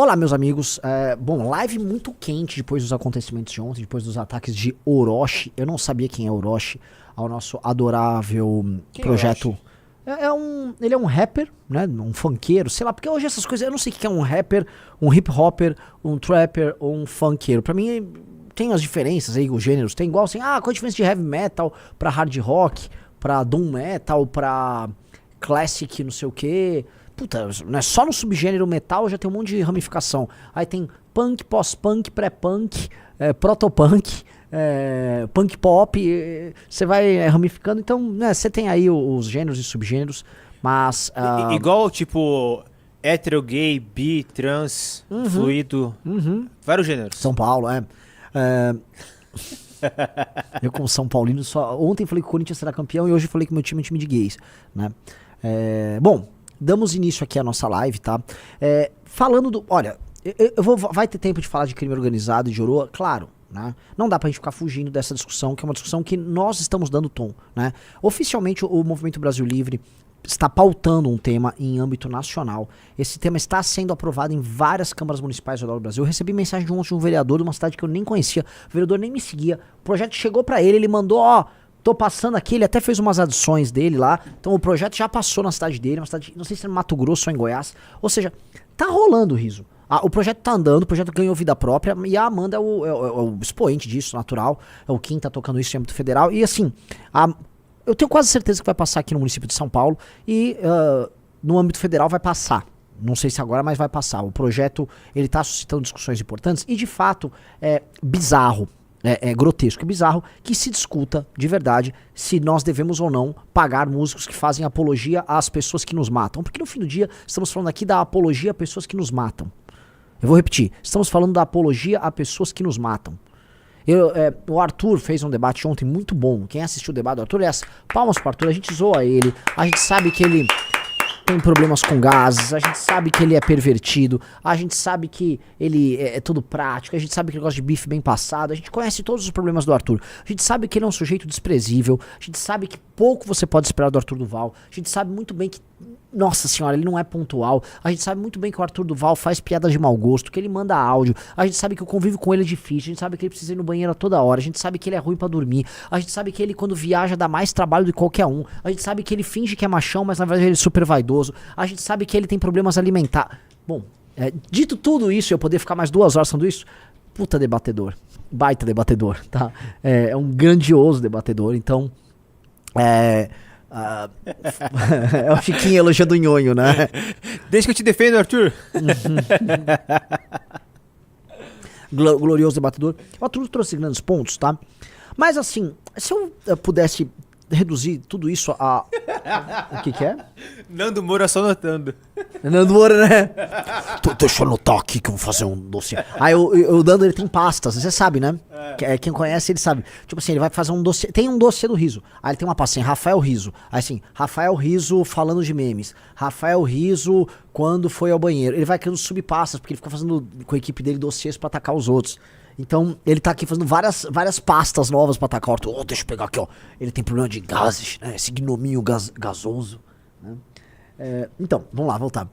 Olá, meus amigos. Bom, live muito quente depois dos acontecimentos de ontem, depois dos ataques de Orochi. Eu não sabia quem é Orochi, ao nosso adorável projeto. Ele é um rapper, né? Um funkeiro, sei lá, porque hoje essas coisas, eu não sei o que é um rapper, um hip hopper, um trapper ou um funkeiro. Pra mim, tem as diferenças aí, os gêneros. Tem igual assim, qual a diferença de heavy metal pra hard rock, pra doom metal, pra classic, não sei o que. Puta, né? Só no subgênero metal já tem um monte de ramificação. Aí tem punk, pós-punk, pré-punk, protopunk, punk pop, você vai ramificando. Então, né, você tem aí os gêneros e subgêneros, mas... Igual, tipo, hétero, gay, bi, trans, fluido, vários gêneros. São Paulo, eu como São Paulino, ontem falei que o Corinthians será campeão e hoje falei que meu time é um time de gays, né? Bom, damos início aqui à nossa live, tá? Falando do... Olha, vai ter tempo de falar de crime organizado e de Oroa? Claro, né? Não dá pra gente ficar fugindo dessa discussão, que é uma discussão que nós estamos dando tom, né? Oficialmente, o Movimento Brasil Livre está pautando um tema em âmbito nacional. Esse tema está sendo aprovado em várias câmaras municipais ao redor do Brasil. Eu recebi mensagem de um vereador de uma cidade que eu nem conhecia. O vereador nem me seguia. O projeto chegou pra ele mandou, tô passando aqui, ele até fez umas adições dele lá. Então o projeto já passou na cidade dele, uma cidade, não sei se é no Mato Grosso ou em Goiás. Ou seja, tá rolando, Riso. O projeto tá andando, o projeto ganhou vida própria e a Amanda é o expoente disso, natural. É o Kim tá tocando isso em âmbito federal. E assim, eu tenho quase certeza que vai passar aqui no município de São Paulo e no âmbito federal vai passar. Não sei se agora, mas vai passar. O projeto, ele tá suscitando discussões importantes e de fato é bizarro. É grotesco e bizarro que se discuta de verdade se nós devemos ou não pagar músicos que fazem apologia às pessoas que nos matam. Porque no fim do dia estamos falando aqui da apologia a pessoas que nos matam. Eu vou repetir, estamos falando da apologia a pessoas que nos matam. O Arthur fez um debate ontem muito bom. Quem assistiu o debate do Arthur, palmas pro Arthur, a gente zoa ele, a gente sabe que ele tem problemas com gases, a gente sabe que ele é pervertido, a gente sabe que ele é todo prático, a gente sabe que ele gosta de bife bem passado, a gente conhece todos os problemas do Arthur, a gente sabe que ele é um sujeito desprezível, a gente sabe que pouco você pode esperar do Arthur Duval, a gente sabe muito bem que, nossa senhora, ele não é pontual, a gente sabe muito bem que o Arthur Duval faz piadas de mau gosto, que ele manda áudio, a gente sabe que o convívio com ele é difícil, a gente sabe que ele precisa ir no banheiro a toda hora, a gente sabe que ele é ruim pra dormir, a gente sabe que ele quando viaja dá mais trabalho do que qualquer um, a gente sabe que ele finge que é machão, mas na verdade ele é super vaidoso, a gente sabe que ele tem problemas alimentares. Bom, dito tudo isso, eu poder ficar mais 2 horas falando isso, puta debatedor, baita debatedor, tá? É um grandioso debatedor, então, é o Chiquinho elogiando o Nhonho, né? Desde que eu te defendo, Arthur. Glorioso debatedor. O Arthur trouxe grandes pontos, tá? Mas assim, se eu pudesse reduzir tudo isso a... O que é? Nando Moura só notando. Nando Moura, né? Deixa eu anotar aqui que eu vou fazer um dossiê. Aí o Nando, ele tem pastas, você sabe, né? Quem conhece, ele sabe. Tipo assim, ele vai fazer um dossiê. Tem um dossiê do Riso. Aí ele tem uma pasta assim, Rafael Riso. Aí assim, Rafael Riso falando de memes. Rafael Riso quando foi ao banheiro. Ele vai criando subpastas, porque ele fica fazendo com a equipe dele dossiês pra atacar os outros. Então, ele tá aqui fazendo várias pastas novas pra atacar o Arthur. Deixa eu pegar aqui, ó. Ele tem problema de gases, né? Esse gnominho gasoso. Né? Então, vamos lá, voltar.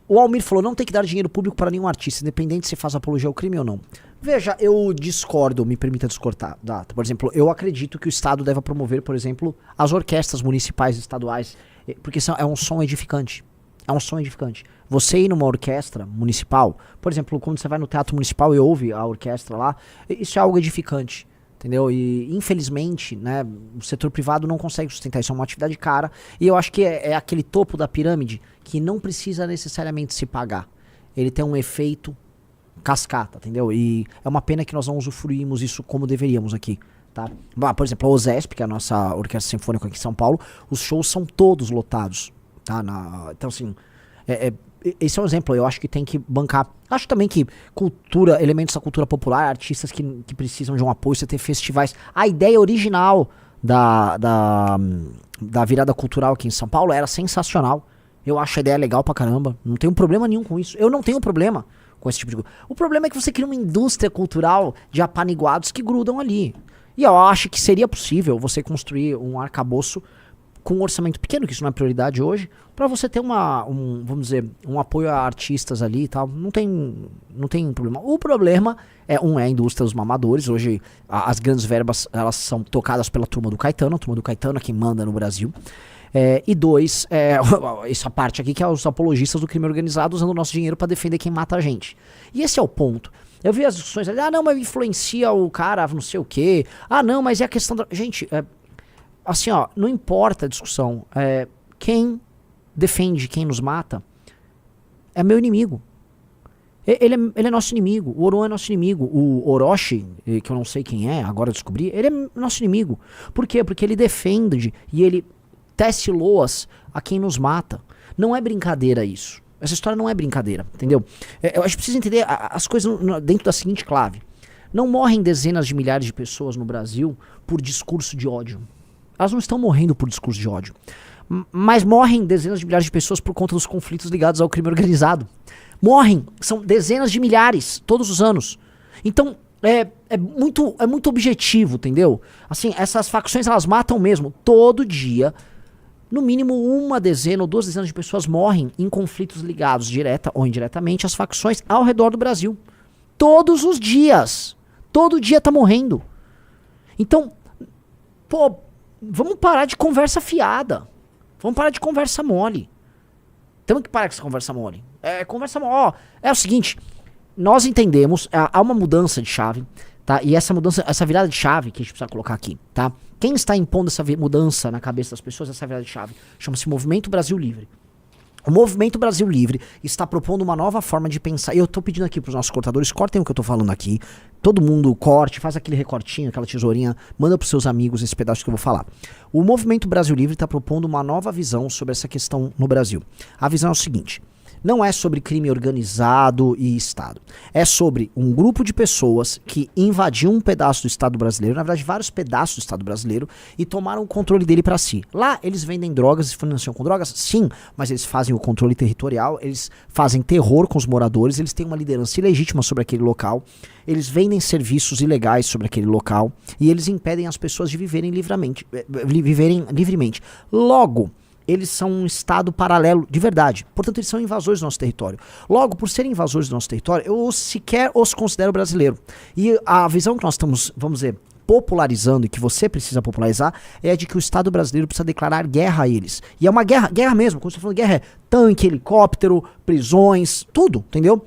O Almir falou, não tem que dar dinheiro público para nenhum artista, independente se faz apologia ao crime ou não. Veja, eu discordo, me permita discordar. Por exemplo, eu acredito que o Estado deve promover, por exemplo, as orquestras municipais e estaduais, porque é um som edificante. É um som edificante. Você ir numa orquestra municipal, por exemplo, quando você vai no teatro municipal e ouve a orquestra lá, isso é algo edificante, entendeu? E infelizmente, né, o setor privado não consegue sustentar isso, é uma atividade cara, e eu acho que é aquele topo da pirâmide que não precisa necessariamente se pagar. Ele tem um efeito cascata, entendeu? E é uma pena que nós não usufruímos isso como deveríamos aqui. Tá? Por exemplo, a OSESP, que é a nossa orquestra sinfônica aqui em São Paulo, os shows são todos lotados. Tá? Então, assim, esse é um exemplo. Eu acho que tem que bancar. Acho também que cultura, elementos da cultura popular, artistas que precisam de um apoio, você ter festivais. A ideia original da virada cultural aqui em São Paulo era sensacional. Eu acho a ideia legal pra caramba. Não tenho problema nenhum com isso. Eu não tenho problema com esse tipo de coisa. O problema é que você cria uma indústria cultural de apaniguados que grudam ali. E eu acho que seria possível você construir um arcabouço com um orçamento pequeno, que isso não é prioridade hoje, para você ter vamos dizer, um apoio a artistas ali e tal. Não tem problema. O problema é a indústria dos mamadores. Hoje as grandes verbas, elas são tocadas pela turma do Caetano. A turma do Caetano é quem manda no Brasil. E 2, essa parte aqui que é os apologistas do crime organizado usando o nosso dinheiro para defender quem mata a gente. E esse é o ponto. Eu vi as discussões ali, não, mas influencia o cara, não sei o quê. Não, mas é a questão da... Gente, assim, ó, não importa a discussão. Quem defende quem nos mata é meu inimigo. Ele é nosso inimigo. O Oruan é nosso inimigo. O Orochi, que eu não sei quem é, agora eu descobri, ele é nosso inimigo. Por quê? Porque ele defende e ele tece loas a quem nos mata. Não é brincadeira isso. Essa história não é brincadeira, entendeu? A gente precisa entender as coisas dentro da seguinte clave. Não morrem dezenas de milhares de pessoas no Brasil por discurso de ódio. Elas não estão morrendo por discurso de ódio. Mas morrem dezenas de milhares de pessoas por conta dos conflitos ligados ao crime organizado. Morrem, são dezenas de milhares, todos os anos. Então, é muito objetivo, entendeu? Assim, essas facções, elas matam mesmo. Todo dia, no mínimo uma dezena ou 2 dezenas de pessoas morrem em conflitos ligados, direta ou indiretamente, às facções ao redor do Brasil. Todos os dias. Todo dia tá morrendo. Então, pô, vamos parar de conversa fiada. Vamos parar de conversa mole. Temos que parar com essa conversa mole. Conversa mole. É o seguinte, nós entendemos, há uma mudança de chave, tá? E essa mudança, essa virada de chave que a gente precisa colocar aqui, tá? Quem está impondo essa mudança na cabeça das pessoas, essa virada de chave, chama-se Movimento Brasil Livre. O Movimento Brasil Livre está propondo uma nova forma de pensar. E eu tô pedindo aqui pros nossos cortadores, cortem o que eu tô falando aqui. Todo mundo corte, faz aquele recortinho, aquela tesourinha, manda pros seus amigos esse pedaço que eu vou falar. O Movimento Brasil Livre está propondo uma nova visão sobre essa questão no Brasil. A visão é o seguinte: não é sobre crime organizado e Estado. É sobre um grupo de pessoas que invadiu um pedaço do Estado brasileiro, na verdade vários pedaços do Estado brasileiro, e tomaram o controle dele para si. Lá eles vendem drogas e financiam com drogas? Sim, mas eles fazem o controle territorial, eles fazem terror com os moradores, eles têm uma liderança ilegítima sobre aquele local, eles vendem serviços ilegais sobre aquele local e eles impedem as pessoas de viverem livremente. Logo, eles são um Estado paralelo de verdade. Portanto, eles são invasores do nosso território. Logo, por serem invasores do nosso território, eu sequer os considero brasileiro. E a visão que nós estamos, vamos dizer, popularizando e que você precisa popularizar é a de que o Estado brasileiro precisa declarar guerra a eles. E é uma guerra mesmo. Quando você está falando guerra, é tanque, helicóptero, prisões, tudo, entendeu?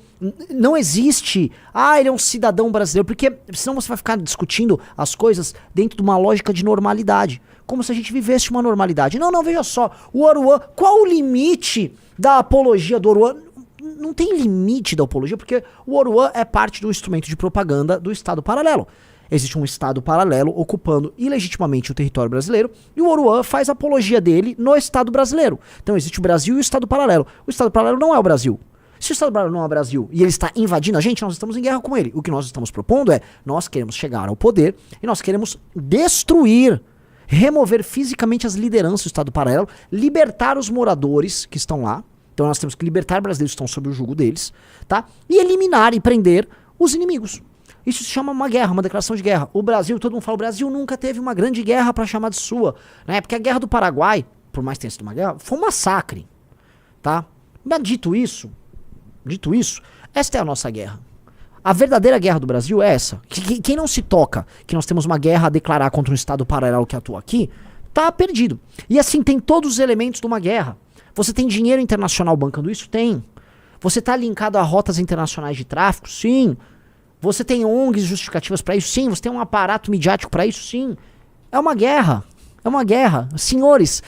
Não existe, ele é um cidadão brasileiro, porque senão você vai ficar discutindo as coisas dentro de uma lógica de normalidade. Como se a gente vivesse uma normalidade. Não, veja só, o Oruan, qual o limite da apologia do Oruan? Não tem limite da apologia, porque o Oruan é parte do instrumento de propaganda do Estado paralelo. Existe um Estado paralelo ocupando ilegitimamente o território brasileiro, e o Oruan faz apologia dele no Estado brasileiro. Então existe o Brasil e o Estado paralelo. O Estado paralelo não é o Brasil. Se o Estado paralelo não é o Brasil e ele está invadindo a gente, nós estamos em guerra com ele. O que nós estamos propondo nós queremos chegar ao poder e nós queremos destruir, remover fisicamente as lideranças do Estado paralelo, libertar os moradores que estão lá. Então nós temos que libertar brasileiros que estão sob o jugo deles, tá? E eliminar e prender os inimigos. Isso se chama uma guerra, uma declaração de guerra. O Brasil, todo mundo fala, o Brasil nunca teve uma grande guerra para chamar de sua, né? Porque a Guerra do Paraguai, por mais que tenha sido uma guerra, foi um massacre, tá? Mas dito isso, esta é a nossa guerra. A verdadeira guerra do Brasil é essa. Quem não se toca que nós temos uma guerra a declarar contra um Estado paralelo que atua aqui, tá perdido. E assim, tem todos os elementos de uma guerra. Você tem dinheiro internacional bancando isso? Tem. Você tá linkado a rotas internacionais de tráfico? Sim. Você tem ONGs justificativas para isso? Sim. Você tem um aparato midiático para isso? Sim. É uma guerra. É uma guerra. Senhores,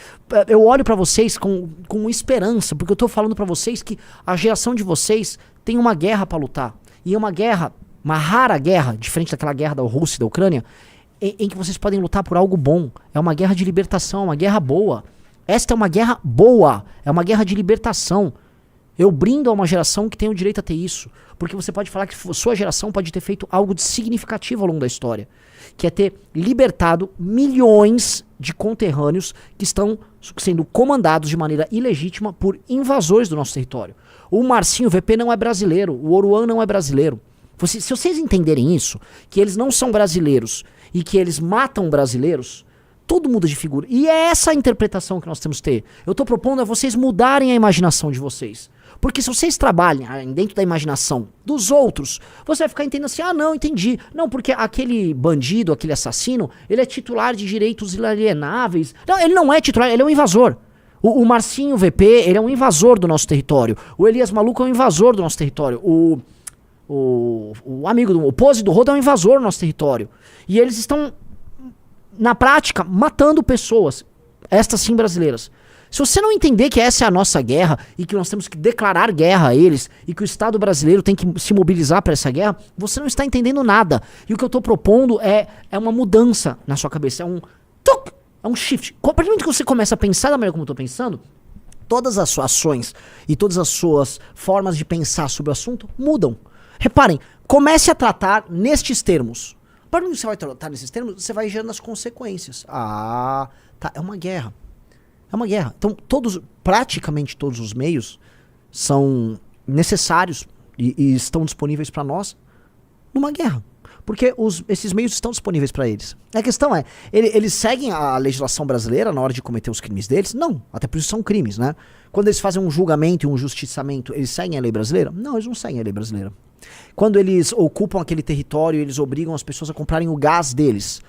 eu olho para vocês com esperança, porque eu tô falando para vocês que a geração de vocês tem uma guerra para lutar. E é uma guerra, uma rara guerra, diferente daquela guerra da Rússia e da Ucrânia, em que vocês podem lutar por algo bom. É uma guerra de libertação, uma guerra boa. Esta é uma guerra boa, é uma guerra de libertação. Eu brindo a uma geração que tem o direito a ter isso. Porque você pode falar que sua geração pode ter feito algo de significativo ao longo da história. Que é ter libertado milhões de conterrâneos que estão sendo comandados de maneira ilegítima por invasores do nosso território. O Marcinho VP não é brasileiro, o Oruan não é brasileiro. Se vocês entenderem isso, que eles não são brasileiros e que eles matam brasileiros, Tudo muda de figura. E é essa a interpretação que nós temos que ter. Eu tô propondo a vocês mudarem a imaginação de vocês. Porque se vocês trabalham dentro da imaginação dos outros, você vai ficar entendendo assim, ah, não, entendi. Não, porque aquele bandido, aquele assassino, ele é titular de direitos inalienáveis. Não, ele não é titular, ele é um invasor. O Marcinho VP, ele é um invasor do nosso território. O Elias Maluco é um invasor do nosso território. O amigo do Pose do Rodo é um invasor do nosso território. E eles estão, na prática, matando pessoas. Estas sim brasileiras. Se você não entender que essa é a nossa guerra e que nós temos que declarar guerra a eles e que o Estado brasileiro tem que se mobilizar para essa guerra, você não está entendendo nada. E o que eu estou propondo é uma mudança na sua cabeça. É um shift. A partir do momento que você começa a pensar da maneira como eu estou pensando, todas as suas ações e todas as suas formas de pensar sobre o assunto mudam. Reparem, comece a tratar nestes termos. A partir do momento que você vai tratar nesses termos, você vai gerando as consequências. Ah, tá, é uma guerra. É uma guerra. Então, praticamente todos os meios são necessários e estão disponíveis para nós numa guerra. Porque esses meios estão disponíveis para eles. A questão é, eles seguem a legislação brasileira na hora de cometer os crimes deles? Não. Até por isso são crimes, né? Quando eles fazem um julgamento e um justiçamento, eles seguem a lei brasileira? Não, eles não seguem a lei brasileira. Quando eles ocupam aquele território, eles obrigam as pessoas a comprarem o gás deles.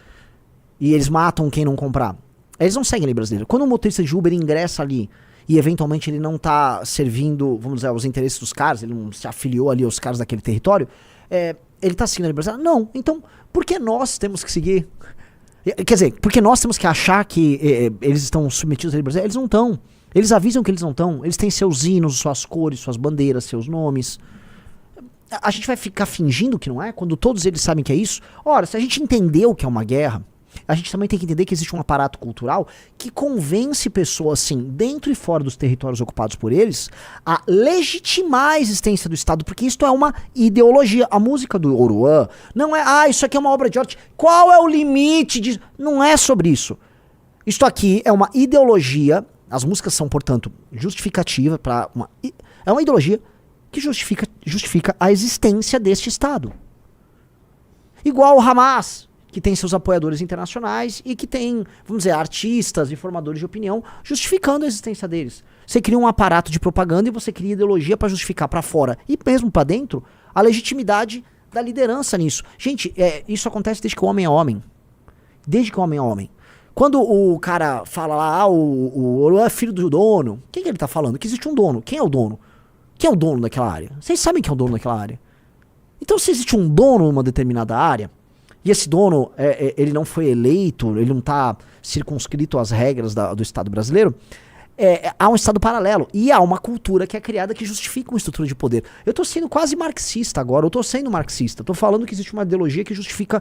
E eles matam quem não comprar. Eles não seguem a lei brasileira. Quando um motorista de Uber ingressa ali e eventualmente ele não está servindo, vamos dizer, aos interesses dos caras, ele não se afiliou ali aos caras daquele território, ele está seguindo a lei brasileira? Não. Então, por que nós temos que seguir? Quer dizer, por que nós temos que achar que eles estão submetidos à lei brasileira? Eles não estão. Eles avisam que eles não estão. Eles têm seus hinos, suas cores, suas bandeiras, seus nomes. A gente vai ficar fingindo que não é? Quando todos eles sabem que é isso? Ora, se a gente entendeu que é uma guerra, a gente também tem que entender que existe um aparato cultural que convence pessoas, assim, dentro e fora dos territórios ocupados por eles, a legitimar a existência do Estado, porque isso é uma ideologia. A música do Oruan não é, isso aqui é uma obra de arte. Qual é o limite disso? Não é sobre isso. Isto aqui é uma ideologia, as músicas são, portanto, justificativa para é uma ideologia que justifica a existência deste Estado. Igual o Hamas, que tem seus apoiadores internacionais e que tem, vamos dizer, artistas e formadores de opinião justificando a existência deles. Você cria um aparato de propaganda e você cria ideologia para justificar para fora e mesmo para dentro a legitimidade da liderança nisso. Gente, isso acontece desde que o homem é homem. Desde que o homem é homem. Quando o cara fala lá, o é filho do dono, quem que ele tá falando? Que existe um dono. Quem é o dono? Quem é o dono daquela área? Vocês sabem quem é o dono daquela área. Então, se existe um dono numa determinada área, e esse dono, ele não foi eleito, ele não está circunscrito às regras do Estado brasileiro, há um Estado paralelo. E há uma cultura que é criada que justifica uma estrutura de poder. Eu estou sendo quase marxista agora, eu estou sendo marxista. Estou falando que existe uma ideologia que justifica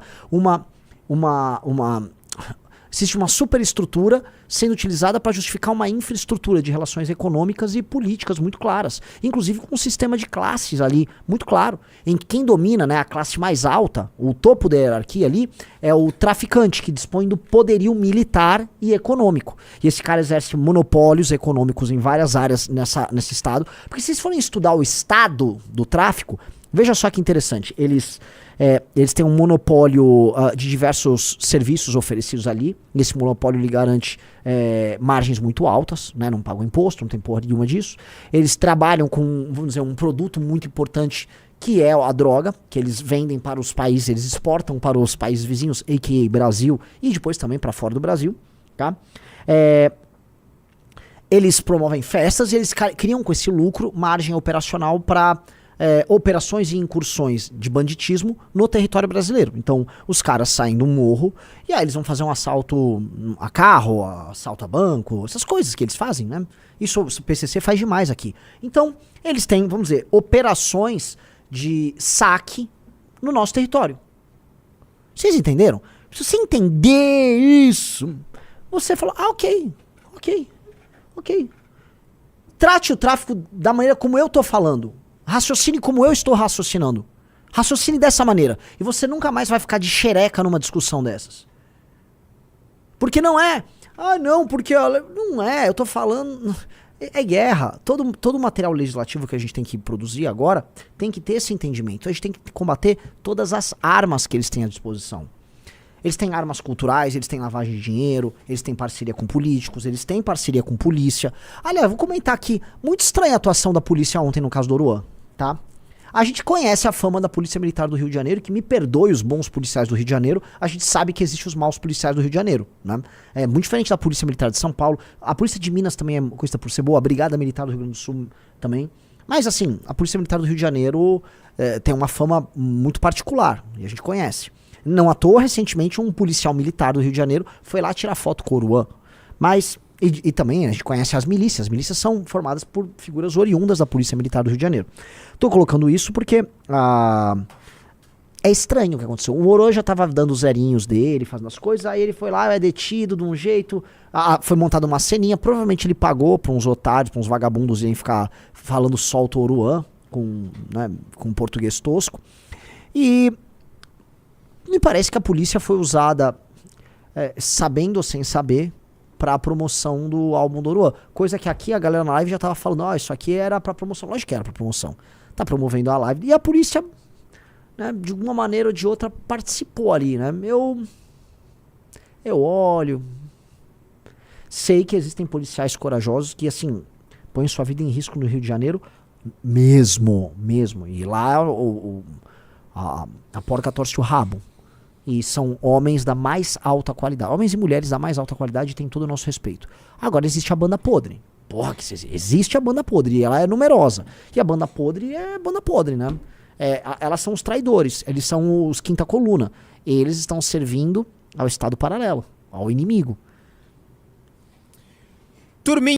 existe uma superestrutura sendo utilizada para justificar uma infraestrutura de relações econômicas e políticas muito claras. Inclusive com um sistema de classes ali muito claro. Em que quem domina, né, a classe mais alta, o topo da hierarquia ali, é o traficante que dispõe do poderio militar e econômico. E esse cara exerce monopólios econômicos em várias áreas nesse estado. Porque se vocês forem estudar o estado do tráfico, veja só que interessante. Eles têm um monopólio de diversos serviços oferecidos ali. E esse monopólio lhe garante margens muito altas, né? Não pagam imposto, não tem porra nenhuma disso. Eles trabalham com, vamos dizer, um produto muito importante que é a droga, que eles vendem para os países, eles exportam para os países vizinhos, a.k.a. Brasil, e depois também para fora do Brasil, tá? Eles promovem festas e eles criam com esse lucro margem operacional para operações e incursões de banditismo no território brasileiro. Então, os caras saem do morro e aí eles vão fazer um assalto a carro, assalto a banco, essas coisas que eles fazem, né? Isso o PCC faz demais aqui. Então, eles têm, vamos dizer, operações de saque no nosso território. Vocês entenderam? Se você entender isso, você fala, ok. Trate o tráfico da maneira como eu tô falando. Raciocine como eu estou raciocinando. Raciocine dessa maneira. E você nunca mais vai ficar de xereca numa discussão dessas. Porque não é. Não, porque... Não é, eu tô falando... É guerra. Todo material legislativo que a gente tem que produzir agora tem que ter esse entendimento. A gente tem que combater todas as armas que eles têm à disposição. Eles têm armas culturais, eles têm lavagem de dinheiro, eles têm parceria com políticos, eles têm parceria com polícia. Aliás, vou comentar aqui, muito estranha a atuação da polícia ontem no caso do Oruan, tá? A gente conhece a fama da Polícia Militar do Rio de Janeiro, que me perdoe os bons policiais do Rio de Janeiro, a gente sabe que existem os maus policiais do Rio de Janeiro, né? É muito diferente da Polícia Militar de São Paulo, a Polícia de Minas também é coisa por ser boa, a Brigada Militar do Rio Grande do Sul também. Mas assim, a Polícia Militar do Rio de Janeiro tem uma fama muito particular, e a gente conhece. Não à toa, recentemente, um policial militar do Rio de Janeiro foi lá tirar foto com o Oruan. Mas, e também a gente conhece as milícias são formadas por figuras oriundas da Polícia Militar do Rio de Janeiro. Tô colocando isso porque é estranho o que aconteceu. O Oruan já tava dando os zerinhos dele, fazendo as coisas, aí ele foi lá, é detido de um jeito, foi montada uma ceninha, provavelmente ele pagou pra uns otários, pra uns vagabundos irem ficar falando solto o Oruan, com português tosco. E me parece que a polícia foi usada, sabendo ou sem saber, pra promoção do álbum do Oruan. Coisa que aqui a galera na live já tava falando, isso aqui era pra promoção. Lógico que era pra promoção. Tá promovendo a live. E a polícia, né, de uma maneira ou de outra, participou ali, né? Eu olho. Sei que existem policiais corajosos que, assim, põem sua vida em risco no Rio de Janeiro mesmo. E lá a porca torce o rabo. E são homens da mais alta qualidade. Homens e mulheres da mais alta qualidade têm todo o nosso respeito. Agora existe a banda podre. Porra, que existe a banda podre. E ela é numerosa. E a banda podre é banda podre, né? Elas são os traidores. Eles são os quinta coluna. Eles estão servindo ao Estado paralelo, ao inimigo. Turminha.